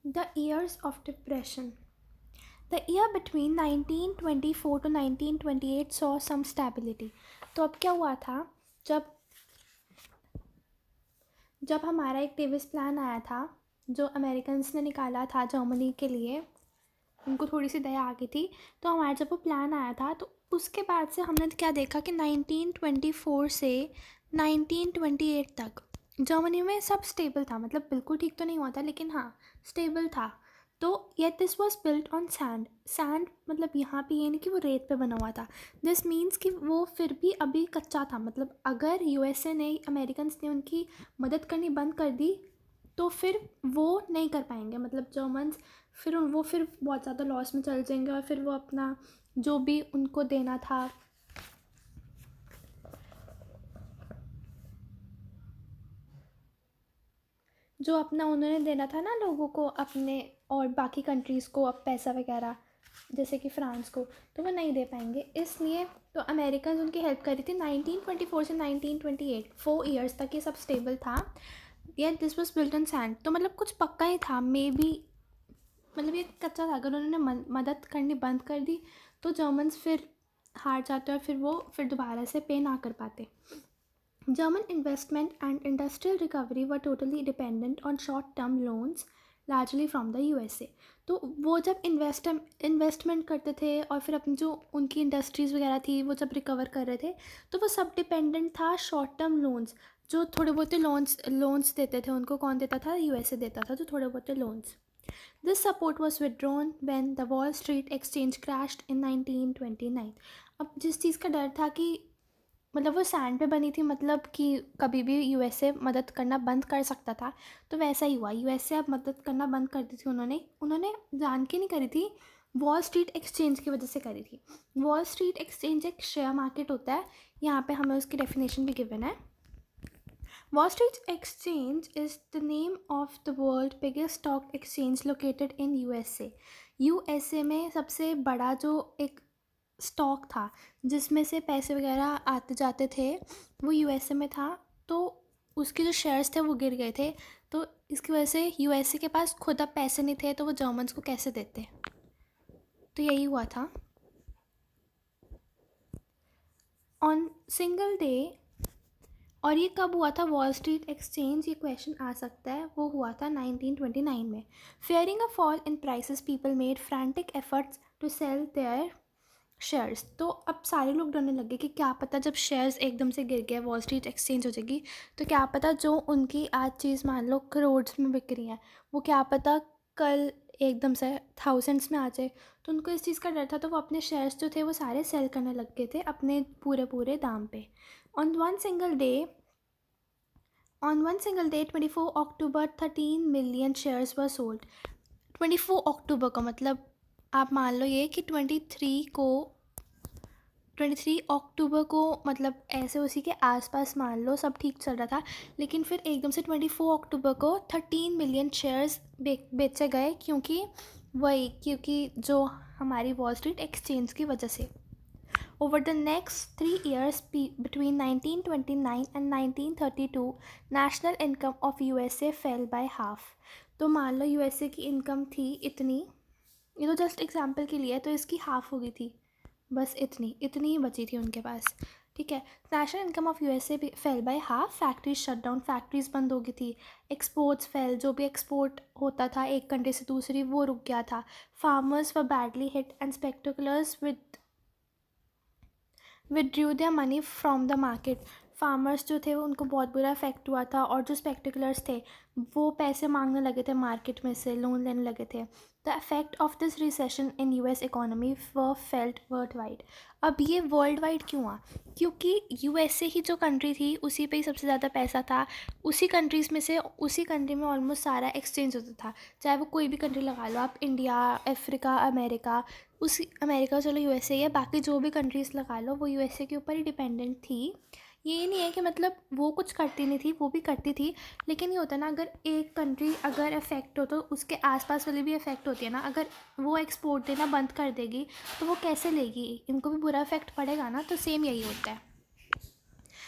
The years of depression. The year between 1924 to 1928 saw some stability. तो अब क्या हुआ था, जब जब हमारा एक डेविस प्लान आया था जो अमेरिकन्स ने निकाला था जर्मनी के लिए, उनको थोड़ी सी दया आ गई थी, तो हमारा जब वो प्लान आया था तो उसके बाद से हमने क्या देखा कि 1924 से 1928 तक जर्मनी में सब स्टेबल था, मतलब बिल्कुल ठीक तो नहीं हुआ था लेकिन हाँ स्टेबल था। तो yet this was built on sand. Sand मतलब यहाँ पे ये नहीं कि वो रेत पे बना हुआ था, दिस मीन्स कि वो फिर भी अभी कच्चा था। मतलब अगर यूएसए ने, अमेरिकन्स ने उनकी मदद करनी बंद कर दी तो फिर वो नहीं कर पाएंगे, मतलब जर्मन्स फिर बहुत ज़्यादा लॉस में चल जाएंगे और फिर वो अपना जो भी उनको देना था, जो अपना उन्होंने देना था ना लोगों को अपने और बाकी कंट्रीज़ को, अब पैसा वगैरह जैसे कि फ्रांस को, तो वो नहीं दे पाएंगे। इसलिए तो अमेरिकन उनकी हेल्प करी थी 1924 से 1928, 4 ईयर्स तक ये सब स्टेबल था। या this was built on sand, तो मतलब कुछ पक्का ही था, मे बी मतलब ये कच्चा था। अगर उन्होंने मदद करनी बंद कर दी तो जर्मन्स फिर हार जाते और फिर वो फिर दोबारा से पे ना कर पाते। German investment and industrial recovery were totally dependent on short-term loans, largely from the USA. तो वो जब इन्वेस्टमेंट करते थे और फिर अपनी जो उनकी इंडस्ट्रीज़ वगैरह थी वो जब रिकवर कर रहे थे, तो वो सब डिपेंडेंट था शॉर्ट टर्म लोन्स, जो थोड़े बहुत लोन्स देते थे उनको। कौन देता था? यूएसए देता था, जो थोड़े बहुत loans. This support was withdrawn when the Wall Street Exchange crashed in 1929. अब जिस चीज़ का डर था कि मतलब वो सैंड पे बनी थी, मतलब कि कभी भी यूएसए मदद करना बंद कर सकता था, तो वैसा ही हुआ। यूएसए अब मदद करना बंद कर दी थी उन्होंने उन्होंने जान के नहीं करी थी, वॉल स्ट्रीट एक्सचेंज की वजह से करी थी। वॉल स्ट्रीट एक्सचेंज एक शेयर मार्केट होता है, यहाँ पे हमें उसकी डेफिनेशन भी गिवन है। Wall Street Exchange is the name of the world's biggest stock exchange located in USA. USA में सबसे बड़ा जो एक स्टॉक था जिसमें से पैसे वगैरह आते जाते थे वो यूएसए में था, तो उसके जो शेयर्स थे वो गिर गए थे। तो इसकी वजह से यूएसए के पास खुद अब पैसे नहीं थे, तो वो जर्मन्स को कैसे देते, तो यही हुआ था। ऑन सिंगल डे, और ये कब हुआ था वॉल स्ट्रीट एक्सचेंज, ये क्वेश्चन आ सकता है, वो हुआ था 1929 में। Fearing a fall in prices people made frantic efforts to sell their shares. तो अब सारे लोग डरने लगे कि क्या पता जब शेयर्स एकदम से गिर गए, वॉल स्ट्रीट एक्सचेंज हो जाएगी, तो क्या पता जो उनकी आज चीज़ मान लो करोड्स में बिक रही है, वो क्या पता कल एकदम से थाउजेंड्स में आ जाए। तो उनको इस चीज़ का डर था, तो वो अपने शेयर्स जो थे वो सारे सेल करने लग गए थे अपने पूरे पूरे दाम पे। On one single day, 24 October 13 million shares were sold. 24 अक्टूबर को मतलब आप मान लो ये कि 23 अक्टूबर को मतलब ऐसे उसी के आसपास मान लो सब ठीक चल रहा था, लेकिन फिर एकदम से 24 अक्टूबर को 13 मिलियन शेयर्स बेचे गए, क्योंकि जो हमारी वॉल स्ट्रीट एक्सचेंज की वजह से। Over the next 3 years between 1929 and 1932, national income of USA fell by half. तो मान लो यूएसए की इनकम थी इतनी, ये तो जस्ट एग्जांपल के लिए, तो इसकी हाफ हो गई थी, बस इतनी ही बची थी उनके पास। ठीक है, national income of USA fail by half, factories shut down, factories बंद हो गई थी, एक्सपोर्ट्स फेल, जो भी एक्सपोर्ट होता था एक कंट्री से दूसरी वो रुक गया था, farmers were badly hit and speculators withdrew their money from the market. Farmers जो थे उनको बहुत बुरा इफेक्ट हुआ था, और जो स्पेक्टिकुलर्स थे वो पैसे मांगने लगे थे मार्केट में से, लोन लेने लगे थे। The effect of this recession in US economy were felt world wide. अब ये वर्ल्ड वाइड क्यों हुआ? क्योंकि यूएसए ही जो कंट्री थी उसी पे ही सबसे ज़्यादा पैसा था, उसी कंट्रीज़ में से उसी कंट्री में ऑलमोस्ट सारा एक्सचेंज होता था, चाहे वो कोई भी कंट्री लगा लो आप, इंडिया, अफ्रीका, अमेरिका, उसी अमेरिका चलो यूएसए है, बाकी जो भी कंट्रीज़ लगा लो वो यूएसए के ऊपर ही डिपेंडेंट थी। ये नहीं है कि मतलब वो कुछ करती नहीं थी, वो भी करती थी, लेकिन ये होता है ना, अगर एक कंट्री अगर इफेक्ट हो तो उसके आसपास वाली भी इफेक्ट होती है ना। अगर वो एक्सपोर्ट देना बंद कर देगी तो वो कैसे लेगी, इनको भी बुरा इफेक्ट पड़ेगा ना, तो सेम यही होता है।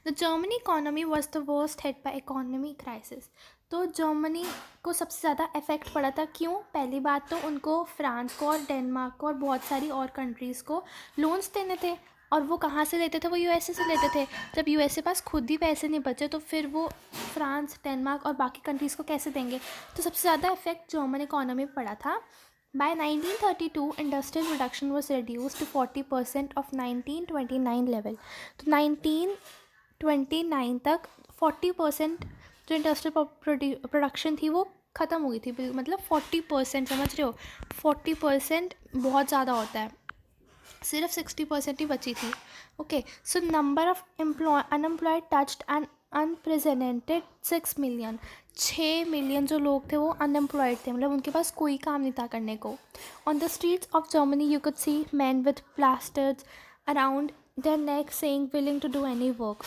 The German economy was the worst hit by economy crisis. तो जर्मनी को सबसे ज़्यादा इफ़ेक्ट पड़ा था। क्यों? पहली बात तो उनको फ्रांस को और डेनमार्क को और बहुत सारी और कंट्रीज़ को लोन्स देने थे, और वो कहाँ से लेते थे? वो यूएसए से लेते थे। जब यूएसए पास खुद ही पैसे नहीं बचे तो फिर वो फ्रांस, डेनमार्क और बाकी कंट्रीज़ को कैसे देंगे? तो सबसे ज़्यादा इफेक्ट जर्मन इकोनॉमी पे पड़ा था। By 1932 industrial production was reduce to 40% of 1929 level. तो 1929 तक 40% जो इंडस्ट्रियल प्रोडक्शन थी वो ख़त्म हो गई थी। मतलब 40%, समझ रहे हो? 40% बहुत ज़्यादा होता है, सिर्फ 60% ही बची थी। Okay, so number of unemployed touched and unprecedented 6 million. 6 million जो लोग थे वो अनएम्प्लॉयड थे, मतलब उनके पास कोई काम नहीं था करने को। On the streets of Germany you could see man with plasters around their neck saying willing to do any work.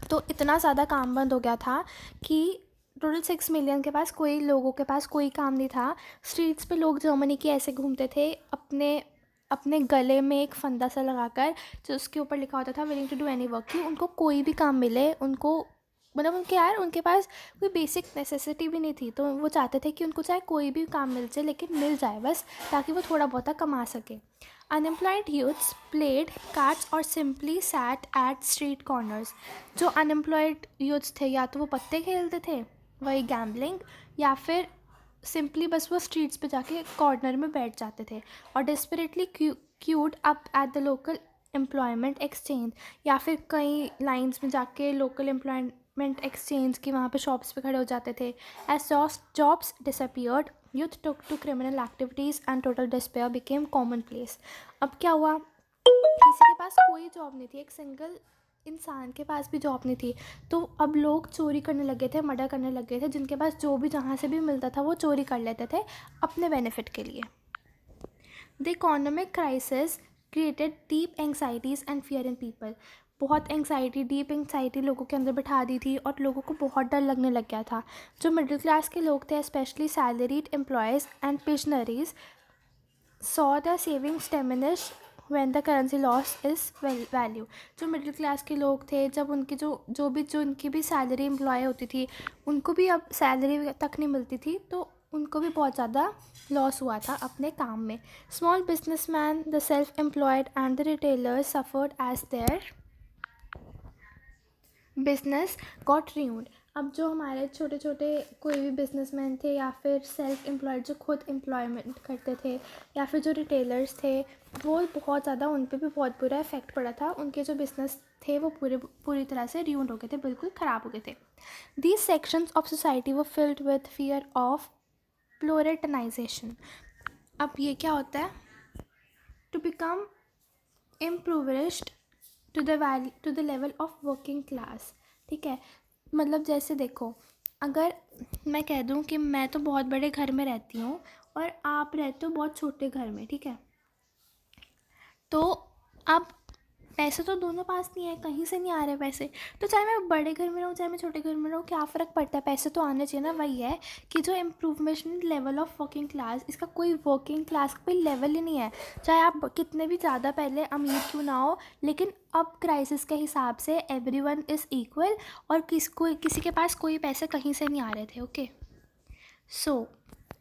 तो इतना ज़्यादा काम बंद हो गया था कि टोटल 6 मिलियन के पास लोगों के पास कोई काम नहीं था। स्ट्रीट्स पे लोग जर्मनी के ऐसे घूमते थे अपने अपने गले में एक फंदा सा लगाकर, जो उसके ऊपर लिखा होता था willing to do any work, कि उनको कोई भी काम मिले, उनको मतलब उनके पास कोई बेसिक नेसेसिटी भी नहीं थी, तो वो चाहते थे कि उनको चाहे कोई भी काम मिल जाए लेकिन मिल जाए बस, ताकि वो थोड़ा बहुत कमा सके। अनएम्प्लॉयड यूथ्स प्लेड कार्ड्स और simply sat at street corners. जो अनएम्प्लॉयड यूथ्स थे या तो वो पत्ते खेलते थे, वही गैम्बलिंग, या फिर सिंपली बस वो स्ट्रीट्स पे जाके कॉर्नर में बैठ जाते थे और desperately cued up at the local employment exchange, या फिर कई लाइंस में जाके लोकल एम्प्लॉयमेंट एक्सचेंज की वहाँ पे शॉप्स पे खड़े हो जाते थे। As jobs disappeared youth took to criminal activities and total despair became common place. अब क्या हुआ? किसी के पास कोई जॉब नहीं थी, एक सिंगल इंसान के पास भी जॉब नहीं थी, तो अब लोग चोरी करने लगे थे, मर्डर करने लगे थे। जिनके पास जो भी जहाँ से भी मिलता था वो चोरी कर लेते थे अपने बेनिफिट के लिए। The economic crisis created deep anxieties and fear in people. बहुत एंग्जाइटी, डीप एंग्जाइटी लोगों के अंदर बिठा दी थी और लोगों को बहुत डर लगने लग गया था। जो मिडिल क्लास के लोग थे, especially salaried employees and pensioners, saw their savings diminish when the currency lost its value। जो मिडिल क्लास के लोग थे, जब उनकी जो उनकी भी सैलरी एम्प्लॉय होती थी, उनको भी अब सैलरी तक नहीं मिलती थी, तो उनको भी बहुत ज़्यादा लॉस हुआ था अपने काम में। Small businessmen, the self employed and the retailers suffered as their business got ruined. अब जो हमारे छोटे छोटे कोई भी बिजनेसमैन थे या फिर सेल्फ एम्प्लॉयड जो खुद एम्प्लॉयमेंट करते थे, या फिर जो रिटेलर्स थे, वो बहुत ज़्यादा, उन पे भी बहुत बुरा इफेक्ट पड़ा था। उनके जो बिजनेस थे वो पूरी तरह से रियून्ड हो गए थे, बिल्कुल ख़राब हो गए थे। These sections of society were filled with fear of proletarianisation. अब ये क्या होता है? To become impoverished to the level of working class. ठीक है, मतलब जैसे देखो, अगर मैं कह दूँ कि मैं तो बहुत बड़े घर में रहती हूँ और आप रहते हो बहुत छोटे घर में, ठीक है, तो अब पैसे तो दोनों पास नहीं है, कहीं से नहीं आ रहे पैसे। तो चाहे मैं बड़े घर में रहूँ चाहे मैं छोटे घर में रहूँ, क्या फ़र्क पड़ता है? पैसे तो आने चाहिए ना। वही है कि जो improvement level of working class, इसका कोई वर्किंग क्लास का कोई लेवल ही नहीं है। चाहे आप कितने भी ज़्यादा पहले अमीर क्यों ना हो, लेकिन अब क्राइसिस के हिसाब से एवरीवन इज़ इक्वल, और किसी के पास कोई पैसे कहीं से नहीं आ रहे थे। Okay, so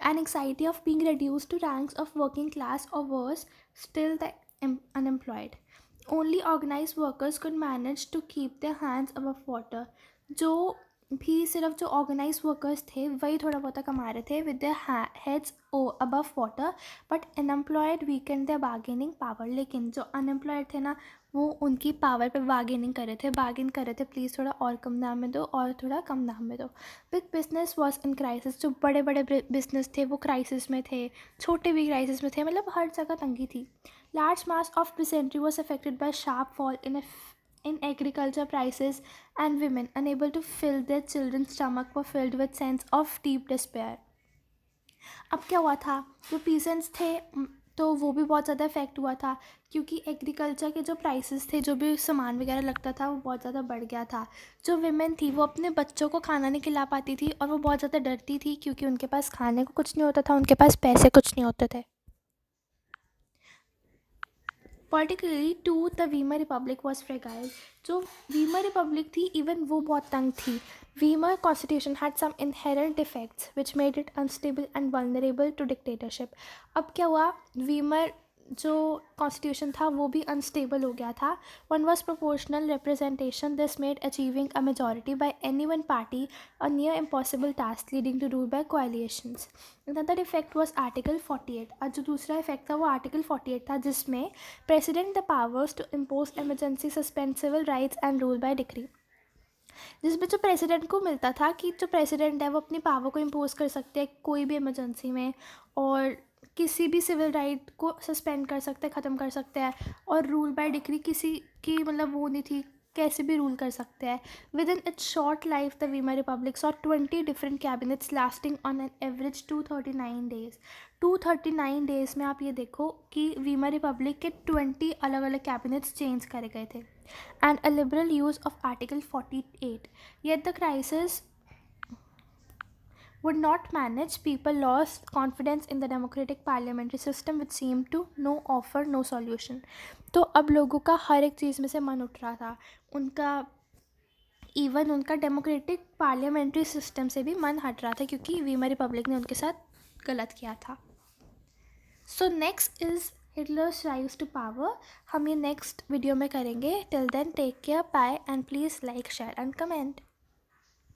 an anxiety of being reduced to ranks of working class or worse still the unemployed. Only organized workers could manage to keep their hands above water। जो भी सिर्फ जो ऑर्गेनाइज वर्कर्स थे वही थोड़ा बहुत कमा रहे थे with their heads above water, but unemployed weakened their bargaining power. लेकिन जो अनएम्प्लॉयड थे ना, वो उनकी पावर पे बार्गेनिंग कर रहे थे, प्लीज़ थोड़ा और कम दाम में दो और थोड़ा कम दाम में दो। Big business was in crisis. जो बड़े बड़े बिजनेस थे वो क्राइसिस में थे, छोटे भी क्राइसिस में थे, मतलब हर जगह तंगी थी। Large mass of peasantry was affected by sharp fall in agriculture prices, and women unable to fill their children's stomach were filled with sense of deep despair। अब क्या हुआ था? जो पीसेंट्स थे तो वो भी बहुत ज़्यादा इफेक्ट हुआ था, क्योंकि एग्रीकल्चर के जो प्राइसेस थे, जो भी सामान वगैरह लगता था, वो बहुत ज़्यादा बढ़ गया था। जो विमेन थी वो अपने बच्चों को खाना नहीं खिला पाती थी, और वो बहुत ज़्यादा डरती थी क्योंकि उनके पास खाने को कुछ नहीं होता था, उनके पास पैसे कुछ नहीं होते थे। Particularly to the Weimar Republic was fragile. जो वीमर रिपब्लिक थी, इवन वो बहुत तंग थी। Weimar constitution had some inherent defects which made it unstable and vulnerable to dictatorship. अब क्या हुआ, वीमर जो कॉन्स्टिट्यूशन था वो भी अनस्टेबल हो गया था. One was proportional representation, this made achieving a majority by any one party a near impossible task leading to rule by coalitions. Another effect was article 48. और जो दूसरा इफेक्ट था वो आर्टिकल 48 था, जिसमें president the powers to impose emergency, suspend civil rights and rule by decree. जिसमें जो president को मिलता था कि जो प्रेसिडेंट है वो अपनी पावर को इम्पोज कर सकते हैं कोई भी इमरजेंसी में, और किसी भी सिविल राइट को सस्पेंड कर सकते हैं, ख़त्म कर सकते हैं, और रूल बाय डिक्री किसी की मतलब वो नहीं थी, कैसे भी रूल कर सकते हैं. With in its short life the Weimar Republic saw 20 different cabinets lasting on an average 239 days. 239 days में आप ये देखो कि वीमर रिपब्लिक के 20 अलग अलग कैबिनेट्स चेंज करे गए थे. And a liberal use of Article 48. Yet the crisis would not manage. People lost confidence in the democratic parliamentary system which seemed to offer no solution. तो अब लोगों का हर एक चीज़ में से मन उठ रहा था, उनका डेमोक्रेटिक पार्लियामेंट्री सिस्टम से भी मन हट रहा था क्योंकि वीमर रिपब्लिक ने उनके साथ गलत किया था. So next is Hitler's rise to power. हम ये नेक्स्ट वीडियो में करेंगे. Till then take care, bye and please like, share and comment.